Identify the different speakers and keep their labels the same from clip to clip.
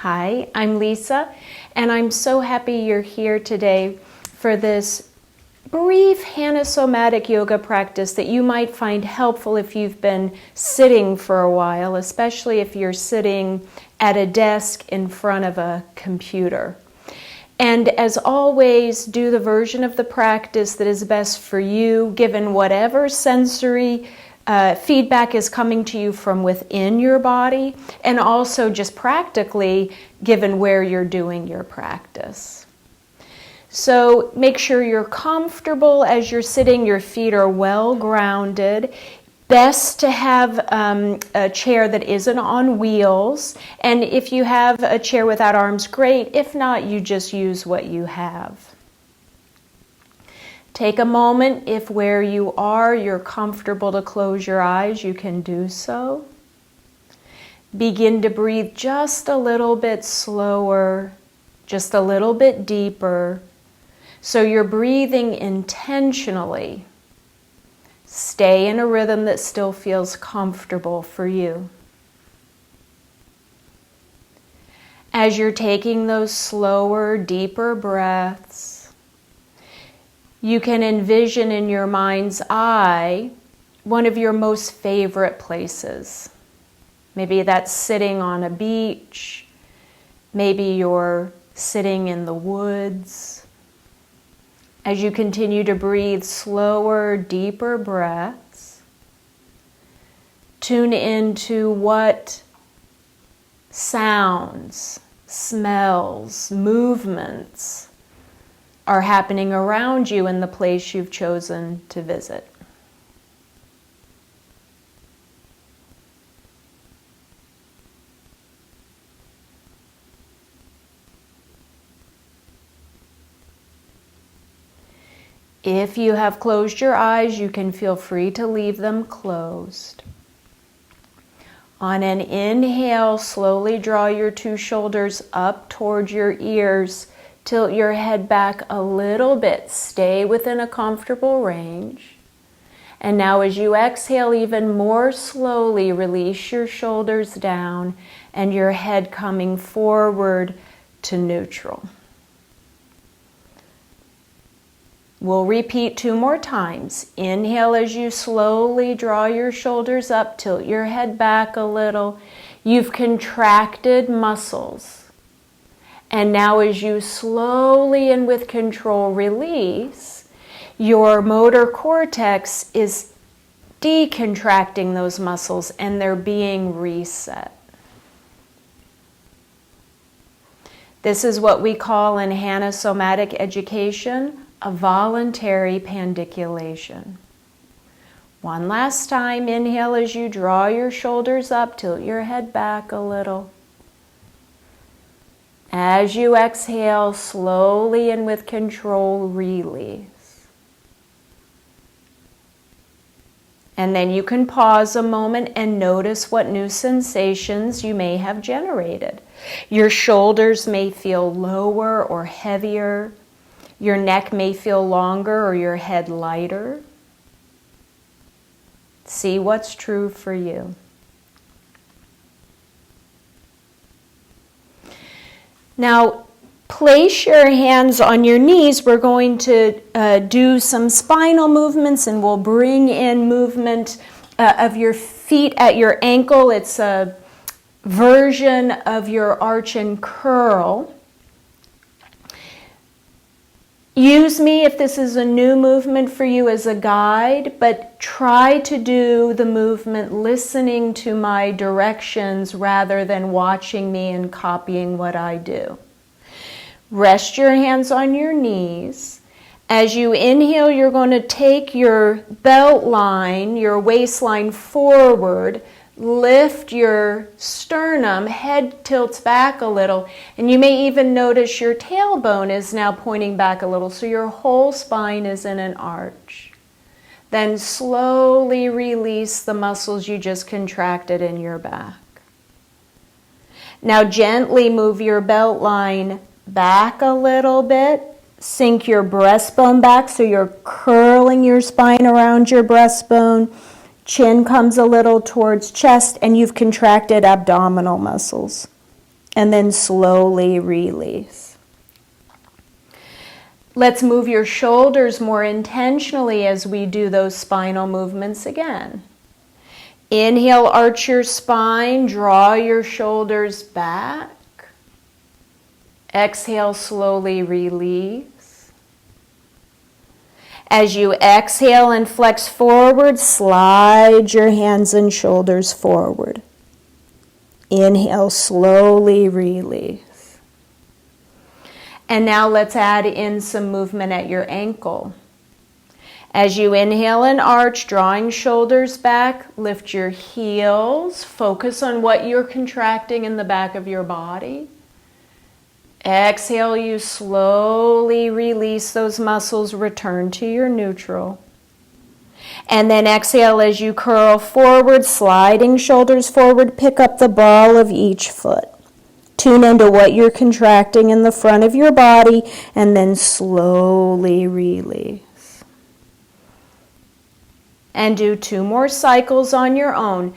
Speaker 1: Hi, I'm Lisa, and I'm so happy you're here today for this brief Hanna somatic yoga practice that you might find helpful if you've been sitting for a while, especially if you're sitting at a desk in front of a computer. And as always, do the version of the practice that is best for you, given whatever sensory feedback is coming to you from within your body, and also just practically given where you're doing your practice. So make sure you're comfortable as you're sitting, your feet are well grounded. Best to have a chair that isn't on wheels, and if you have a chair without arms, great. If not, you just use what you have. Take a moment, if where you are you're comfortable to close your eyes, you can do so. Begin to breathe just a little bit slower, just a little bit deeper, so you're breathing intentionally. Stay in a rhythm that still feels comfortable for you. As you're taking those slower, deeper breaths, you can envision in your mind's eye one of your most favorite places. Maybe that's sitting on a beach. Maybe you're sitting in the woods. As you continue to breathe slower, deeper breaths, tune into what sounds, smells, movements are happening around you in the place you've chosen to visit. If you have closed your eyes, you can feel free to leave them closed. On an inhale, slowly draw your two shoulders up towards your ears. Tilt your head back a little bit. Stay within a comfortable range. And now as you exhale even more slowly, release your shoulders down and your head coming forward to neutral. We'll repeat 2 more times. Inhale as you slowly draw your shoulders up, tilt your head back a little. You've contracted muscles. And now as you slowly and with control release, your motor cortex is decontracting those muscles and they're being reset. This is what we call in Hanna somatic education a voluntary pandiculation. One last time, inhale as you draw your shoulders up, tilt your head back a little. As you exhale, slowly and with control, release. And then you can pause a moment and notice what new sensations you may have generated. Your shoulders may feel lower or heavier. Your neck may feel longer or your head lighter. See what's true for you. Now, place your hands on your knees. We're going to do some spinal movements, and we'll bring in movement of your feet at your ankle. It's a version of your arch and curl. Use me if this is a new movement for you as a guide, but try to do the movement listening to my directions rather than watching me and copying what I do. Rest your hands on your knees. As you inhale, you're going to take your belt line, your waistline forward, lift your sternum, head tilts back a little, and you may even notice your tailbone is now pointing back a little, so your whole spine is in an arch. Then slowly release the muscles you just contracted in your back. Now gently move your belt line back a little bit. Sink your breastbone back so you're curling your spine around your breastbone. Chin comes a little towards chest, and you've contracted abdominal muscles. and then slowly release. Let's move your shoulders more intentionally as we do those spinal movements again. Inhale, arch your spine, draw your shoulders back. Exhale, slowly release. As you exhale and flex forward, slide your hands and shoulders forward. Inhale, slowly release. And now let's add in some movement at your ankle. As you inhale and arch, drawing shoulders back, lift your heels, focus on what you're contracting in the back of your body. Exhale, you slowly release those muscles, return to your neutral. And then exhale as you curl forward, sliding shoulders forward, pick up the ball of each foot. Tune into what you're contracting in the front of your body, and then slowly release. And do 2 more cycles on your own.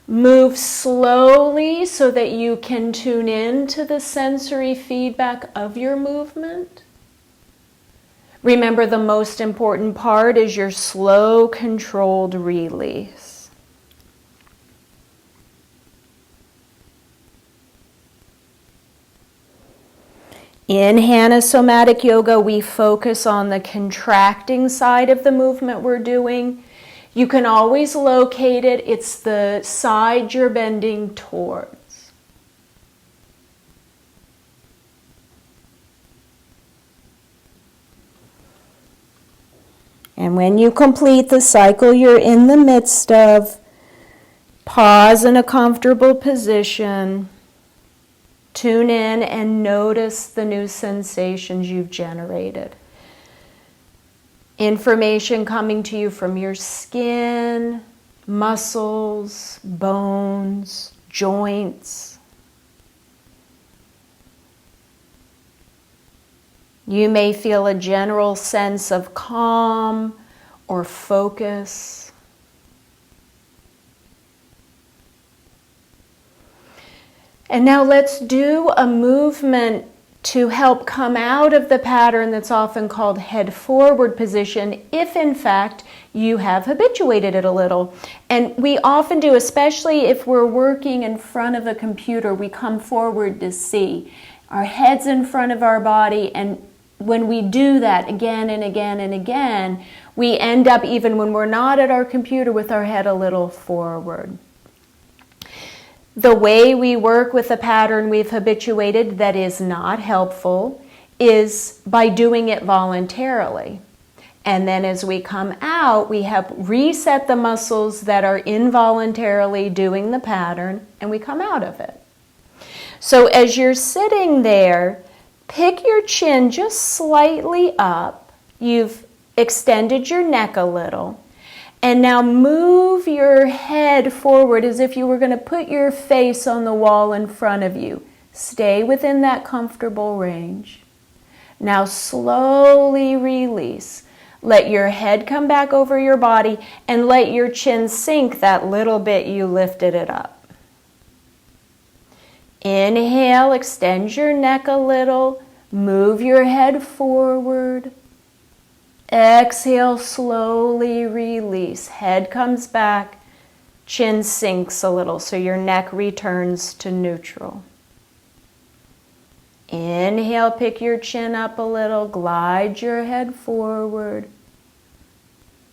Speaker 1: Move slowly so that you can tune in to the sensory feedback of your movement. Remember, the most important part is your slow, controlled release. In Hanna Somatic Yoga, we focus on the contracting side of the movement we're doing. You can always locate it. It's the side you're bending towards. And when you complete the cycle you're in the midst of, pause in a comfortable position. Tune in and notice the new sensations you've generated. Information coming to you from your skin, muscles, bones, joints. You may feel a general sense of calm or focus. And now let's do a movement to help come out of the pattern that's often called head forward position, if in fact you have habituated it a little. And we often do, especially if we're working in front of a computer, we come forward to see. Our head's in front of our body, and when we do that again and again and again, we end up, even when we're not at our computer, with our head a little forward. The way we work with a pattern we've habituated that is not helpful is by doing it voluntarily. And then as we come out, we have reset the muscles that are involuntarily doing the pattern, and we come out of it. So as you're sitting there, pick your chin just slightly up. You've extended your neck a little. And now move your head forward as if you were going to put your face on the wall in front of you. Stay within that comfortable range. Now slowly release. Let your head come back over your body and let your chin sink that little bit you lifted it up. Inhale, extend your neck a little. Move your head forward. Exhale, slowly release. Head comes back, chin sinks a little so your neck returns to neutral. Inhale, pick your chin up a little, glide your head forward.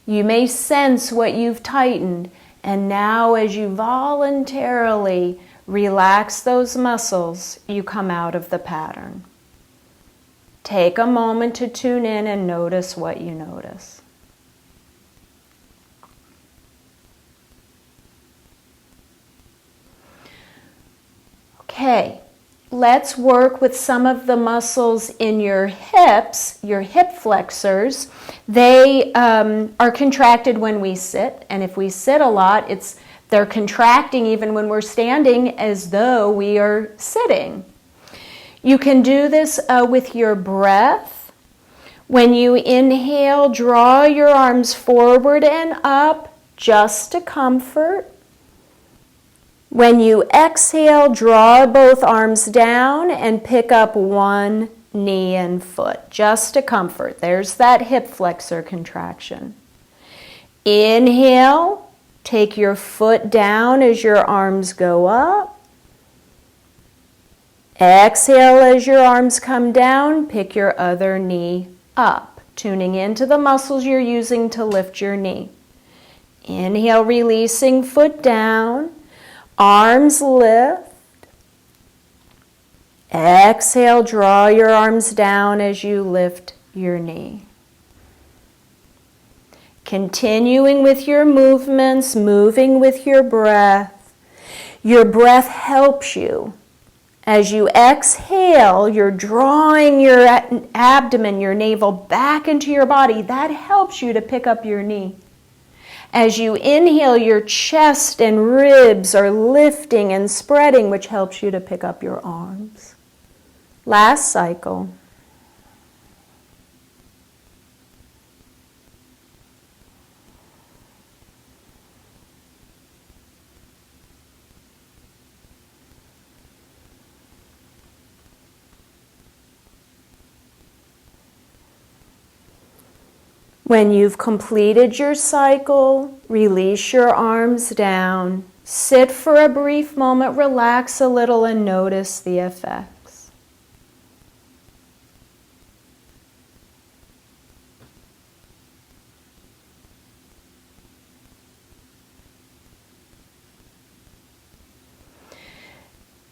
Speaker 1: You may sense what you've tightened, and now as you voluntarily relax those muscles, you come out of the pattern. Take a moment to tune in and notice what you notice. Okay, let's work with some of the muscles in your hips, your hip flexors. They are contracted when we sit, and if we sit a lot, they're contracting even when we're standing as though we are sitting. You can do this with your breath. When you inhale, draw your arms forward and up just to comfort. When you exhale, draw both arms down and pick up one knee and foot, just to comfort. There's that hip flexor contraction. Inhale, take your foot down as your arms go up. Exhale as your arms come down, pick your other knee up, tuning into the muscles you're using to lift your knee. Inhale, releasing foot down, arms lift. Exhale, draw your arms down as you lift your knee. Continuing with your movements, moving with your breath. Your breath helps you. As you exhale, you're drawing your abdomen, your navel back into your body. That helps you to pick up your knee. As you inhale, your chest and ribs are lifting and spreading, which helps you to pick up your arms. Last cycle. When you've completed your cycle, release your arms down. Sit for a brief moment, relax a little, and notice the effects.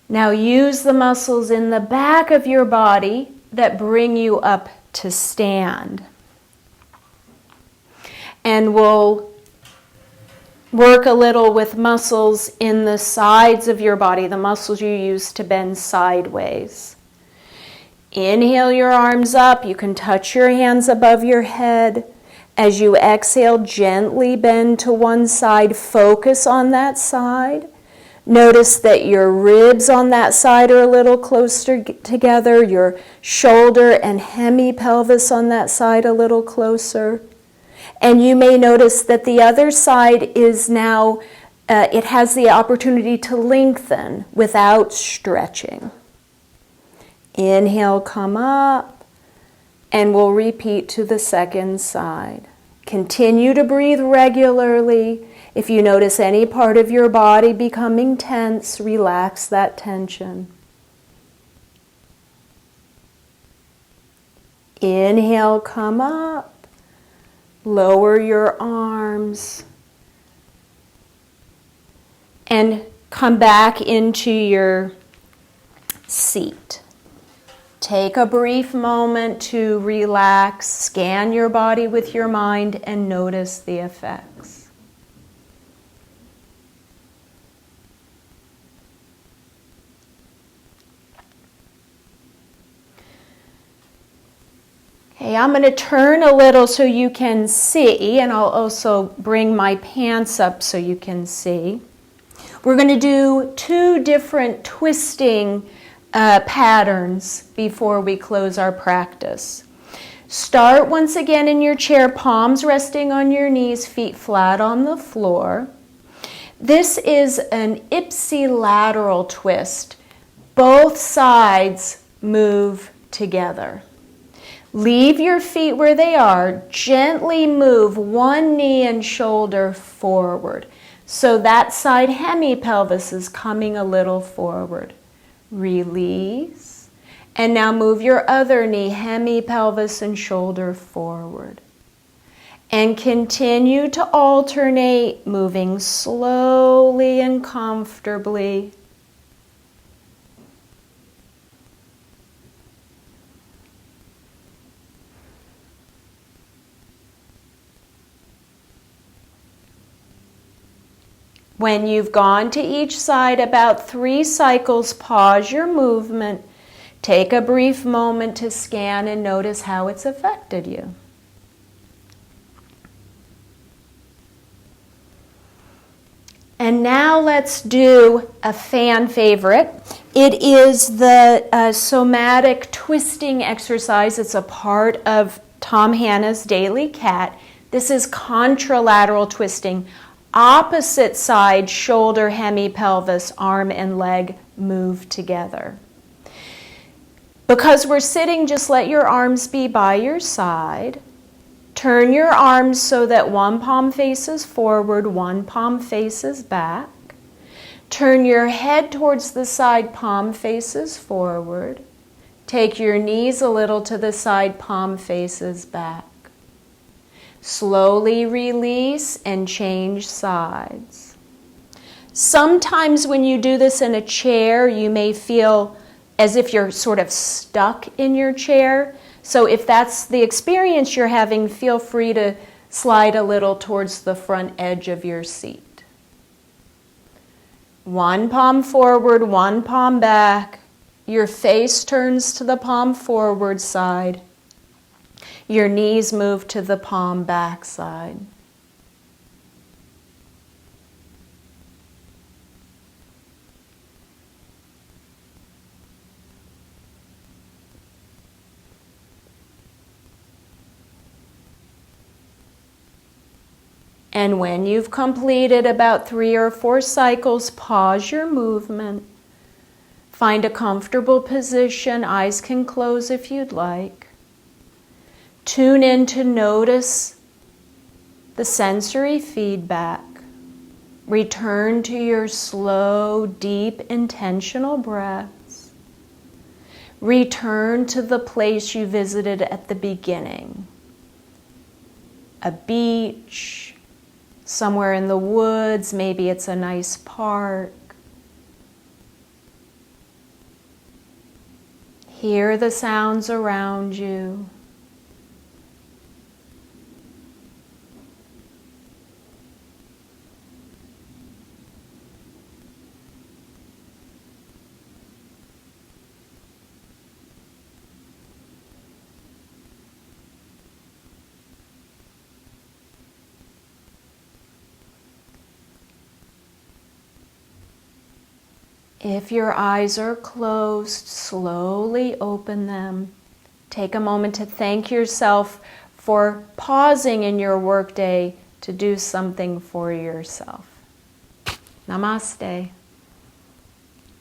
Speaker 1: Now use the muscles in the back of your body that bring you up to stand. And we'll work a little with muscles in the sides of your body, the muscles you use to bend sideways. Inhale your arms up. You can touch your hands above your head. As you exhale, gently bend to one side. Focus on that side. Notice that your ribs on that side are a little closer together. Your shoulder and hemipelvis on that side a little closer. And you may notice that the other side is now, it has the opportunity to lengthen without stretching. Inhale, come up, and we'll repeat to the second side. Continue to breathe regularly. If you notice any part of your body becoming tense, relax that tension. Inhale, come up. Lower your arms. And come back into your seat. Take a brief moment to relax, scan your body with your mind, and notice the effects. Okay, I'm going to turn a little so you can see, and I'll also bring my pants up so you can see. We're going to do 2 different twisting patterns before we close our practice. Start once again in your chair, palms resting on your knees, feet flat on the floor. This is an ipsilateral twist. Both sides move together. Leave your feet where they are. Gently move one knee and shoulder forward. So that side hemipelvis is coming a little forward. Release. And now move your other knee, hemipelvis and shoulder forward. And continue to alternate, moving slowly and comfortably. When you've gone to each side about 3 cycles, pause your movement. Take a brief moment to scan and notice how it's affected you. And now let's do a fan favorite. It is the somatic twisting exercise. It's a part of Tom Hanna's Daily Cat. This is contralateral twisting. Opposite side, shoulder, hemipelvis, arm and leg move together. Because we're sitting, just let your arms be by your side. Turn your arms so that one palm faces forward, one palm faces back. Turn your head towards the side, palm faces forward. Take your knees a little to the side, palm faces back. Slowly release and change sides. Sometimes when you do this in a chair, you may feel as if you're sort of stuck in your chair. So if that's the experience you're having, feel free to slide a little towards the front edge of your seat. One palm forward, one palm back. Your face turns to the palm forward side. Your knees move to the palm back side. And when you've completed about 3 or 4 cycles, pause your movement. Find a comfortable position. Eyes can close if you'd like. Tune in to notice the sensory feedback. Return to your slow, deep, intentional breaths. Return to the place you visited at the beginning. A beach, somewhere in the woods, maybe it's a nice park. Hear the sounds around you. If your eyes are closed, slowly open them. Take a moment to thank yourself for pausing in your workday to do something for yourself. Namaste.